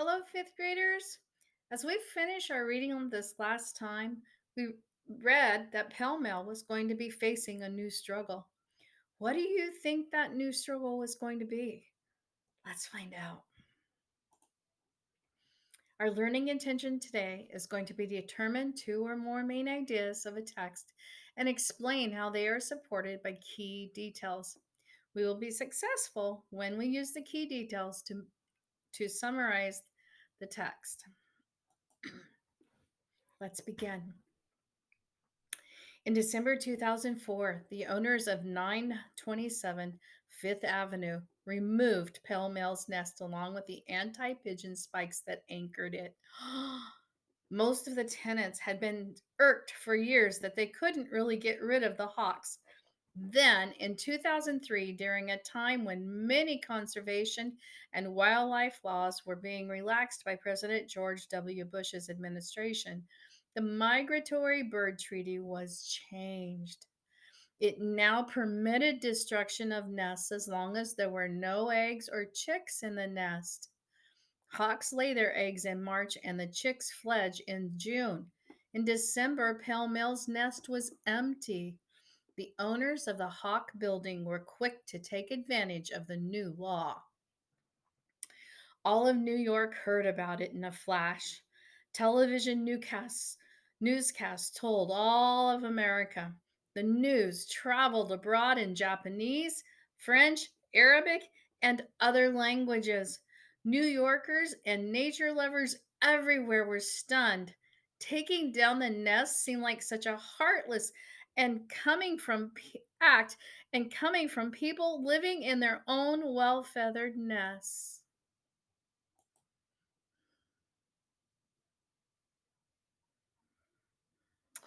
Hello, fifth graders. As we finish our reading on this last time, we read that Pell Mell was going to be facing a new struggle. What do you think that new struggle was going to be? Let's find out. Our learning intention today is going to be to determine two or more main ideas of a text and explain how they are supported by key details. We will be successful when we use the key details to summarize the text. Let's begin. In December 2004, the owners of 927 Fifth Avenue removed Pell Mell's nest along with the anti pigeon spikes that anchored it. Most of the tenants had been irked for years that they couldn't really get rid of the hawks. Then, in 2003, during a time when many conservation and wildlife laws were being relaxed by President George W. Bush's administration, the Migratory Bird Treaty was changed. It now permitted destruction of nests as long as there were no eggs or chicks in the nest. Hawks lay their eggs in March and the chicks fledge in June. In December, Pell Mell's nest was empty. The owners of the Hawk building were quick to take advantage of the new law. All of New York heard about it in a flash. Television newscasts told all of America. The news traveled abroad in Japanese, French, Arabic, and other languages. New Yorkers and nature lovers everywhere were stunned. Taking down the nest seemed like such a heartless and act and coming from people living in their own well-feathered nests.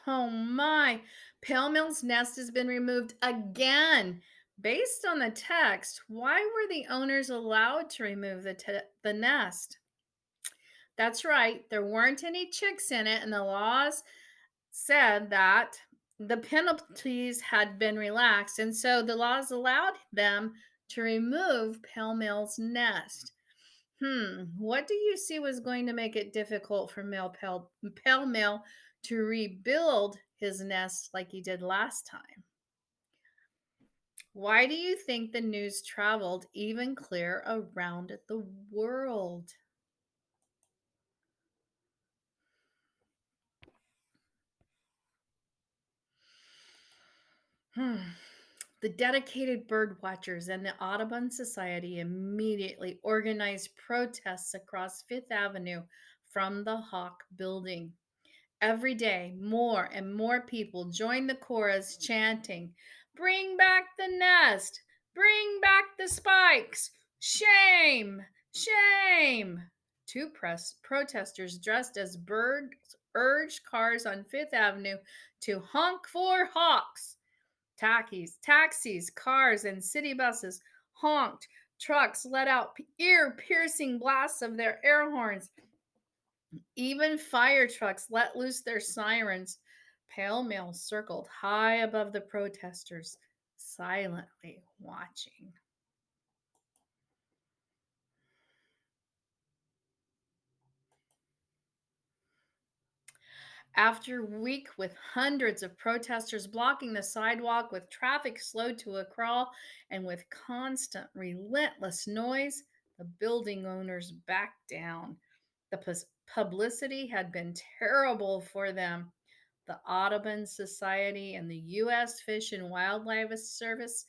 Oh my, Pale Mill's nest has been removed again. Based on the text, why were the owners allowed to remove the nest? That's right, there weren't any chicks in it, and the laws said that the penalties had been relaxed, and so the laws allowed them to remove Pale Mill's nest. What do you see was going to make it difficult for Pell Mell to rebuild his nest like he did last time? Why do you think the news traveled even clear around the world? Hmm. The dedicated bird watchers and the Audubon Society immediately organized protests across Fifth Avenue from the Hawk building. Every day, more and more people joined the chorus chanting, "Bring back the nest! Bring back the spikes! Shame! Shame!" Protesters dressed as birds urged cars on Fifth Avenue to honk for hawks. Taxis, cars, and city buses honked. Trucks let out ear piercing blasts of their air horns. Even fire trucks let loose their sirens. Pale Mail circled high above the protesters, silently watching. After a week with hundreds of protesters blocking the sidewalk, with traffic slowed to a crawl, and with constant, relentless noise, the building owners backed down. The publicity had been terrible for them. The Audubon Society and the U.S. Fish and Wildlife Service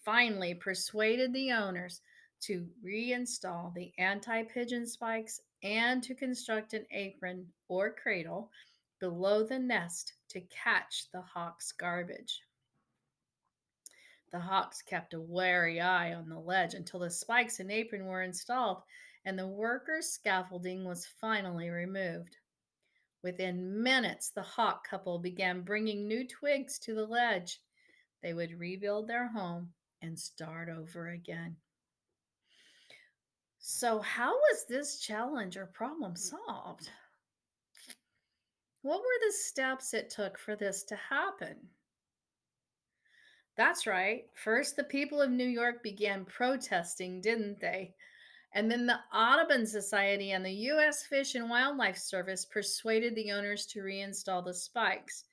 finally persuaded the owners to reinstall the anti pigeon spikes and to construct an apron or cradle below the nest to catch the hawk's garbage. The hawks kept a wary eye on the ledge until the spikes and apron were installed and the workers' scaffolding was finally removed. Within minutes, the hawk couple began bringing new twigs to the ledge. They would rebuild their home and start over again. So, how was this challenge or problem solved? What were the steps it took for this to happen? That's right. First, the people of New York began protesting, didn't they? And then the Audubon Society and the U.S. Fish and Wildlife Service persuaded the owners to reinstall the spikes.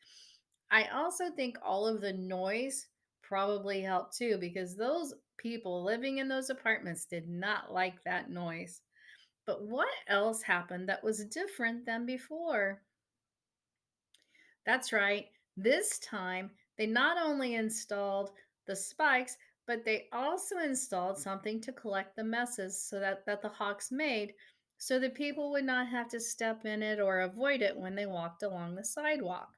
I also think all of the noise probably helped too, because those people living in those apartments did not like that noise. But what else happened that was different than before? That's right. This time, they not only installed the spikes, but they also installed something to collect the messes that the hawks made so that people would not have to step in it or avoid it when they walked along the sidewalk.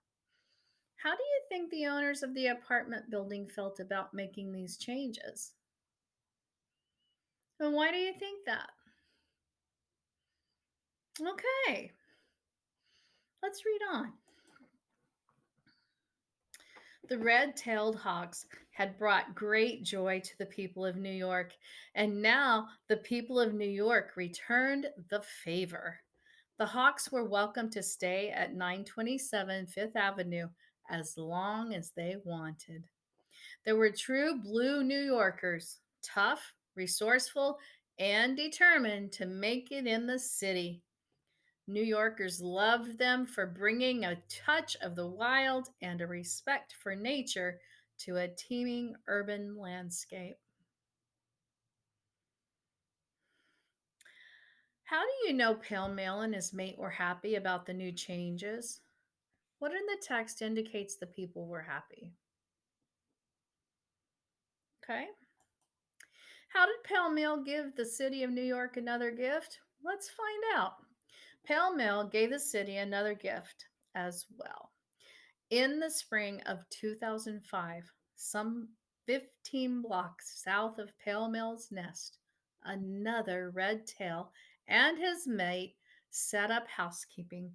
How do you think the owners of the apartment building felt about making these changes? And why do you think that? Okay, let's read on. The red tailed hawks had brought great joy to the people of New York, and now the people of New York returned the favor. The hawks were welcome to stay at 927 Fifth Avenue as long as they wanted. They were true blue New Yorkers, tough, resourceful, and determined to make it in the city. New Yorkers loved them for bringing a touch of the wild and a respect for nature to a teeming urban landscape. How do you know Pale Male and his mate were happy about the new changes? What in the text indicates the people were happy? Okay. How did Pale Male give the city of New York another gift? Let's find out. Pale Male gave the city another gift as well. In the spring of 2005, some 15 blocks south of Pale Mill's Nest, another red tail and his mate set up housekeeping.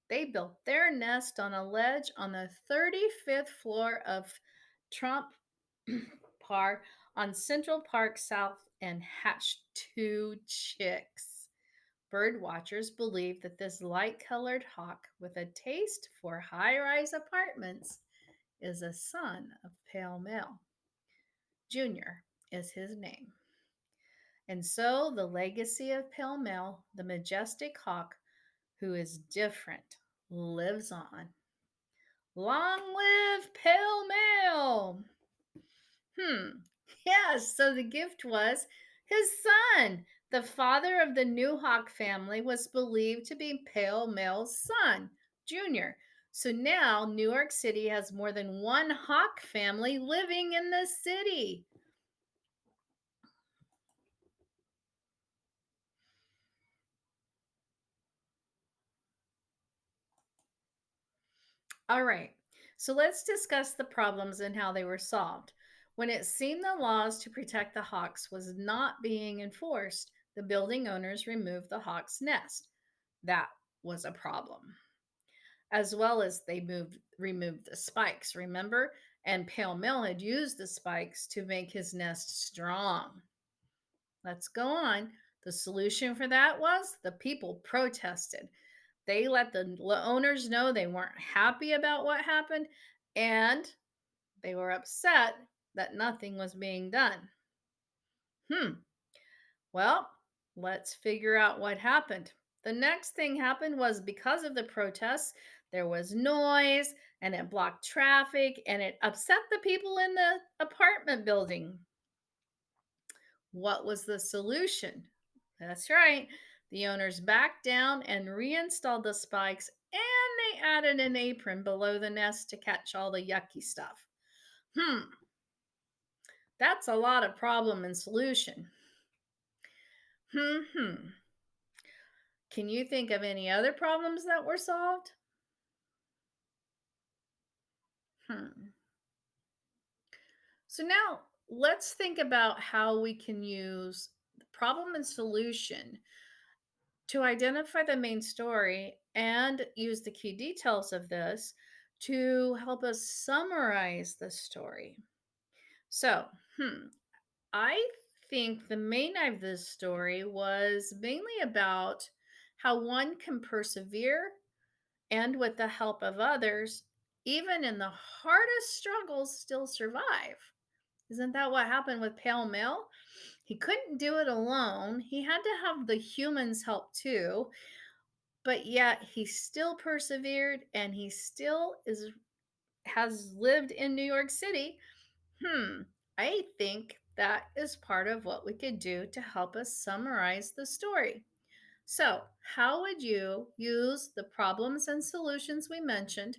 They built their nest on a ledge on the 35th floor of Trump Par on Central Park South and hatched two chicks. Bird watchers believe that this light colored hawk with a taste for high rise apartments is a son of Pale Male. Junior is his name. And so the legacy of Pale Male, the majestic hawk who is different, lives on. Long live Pale Male! Hmm. Yes, so the gift was his son. The father of the New Hawk family was believed to be Pale Male's son, Junior. So now New York City has more than one Hawk family living in the city. All right, so let's discuss the problems and how they were solved. When it seemed the laws to protect the hawks was not being enforced, the building owners removed the hawk's nest. That was a problem. As well as they removed the spikes, remember? And Pale Mill had used the spikes to make his nest strong. Let's go on. The solution for that was the people protested. They let the owners know they weren't happy about what happened, and they were upset that nothing was being done. Hmm. Well, let's figure out what happened. The next thing happened was because of the protests, there was noise and it blocked traffic and it upset the people in the apartment building. What was the solution? That's right. The owners backed down and reinstalled the spikes and they added an apron below the nest to catch all the yucky stuff. Hmm, that's a lot of problem and solution. Hmm. Can you think of any other problems that were solved? Hmm. So now let's think about how we can use the problem and solution to identify the main story and use the key details of this to help us summarize the story. So, I think the main of this story was mainly about how one can persevere and with the help of others, even in the hardest struggles, still survive. Isn't that what happened with Pale Mill? He couldn't do it alone. He had to have the humans help too, but yet he still persevered and he still is has lived in New York City. Hmm, I think that is part of what we could do to help us summarize the story. So, how would you use the problems and solutions we mentioned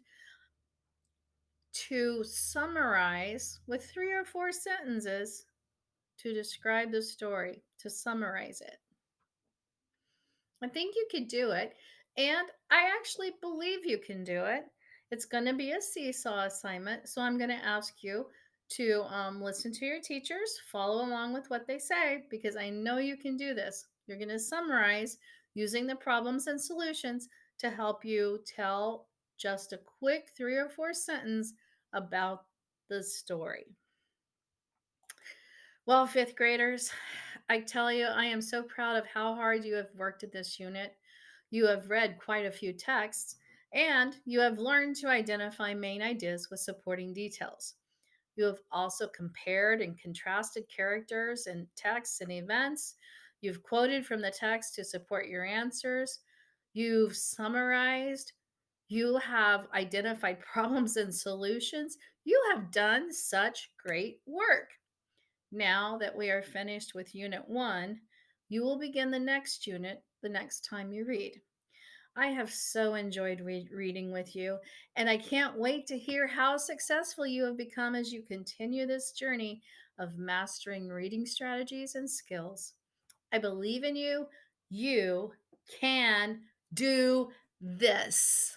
to summarize with 3 or 4 sentences to describe the story, to summarize it? I think you could do it. And I actually believe you can do it. It's going to be a seesaw assignment. So I'm going to ask you to listen to your teachers, follow along with what they say, because I know you can do this. You're going to summarize using the problems and solutions to help you tell just a quick 3 or 4 sentence about the story. Well, fifth graders, I tell you, I am so proud of how hard you have worked at this unit. You have read quite a few texts, and you have learned to identify main ideas with supporting details. You have also compared and contrasted characters and texts and events. You've quoted from the text to support your answers. You've summarized. You have identified problems and solutions. You have done such great work. Now that we are finished with Unit 1, you will begin the next unit the next time you read. I have so enjoyed reading with you, and I can't wait to hear how successful you have become as you continue this journey of mastering reading strategies and skills. I believe in you. You can do this.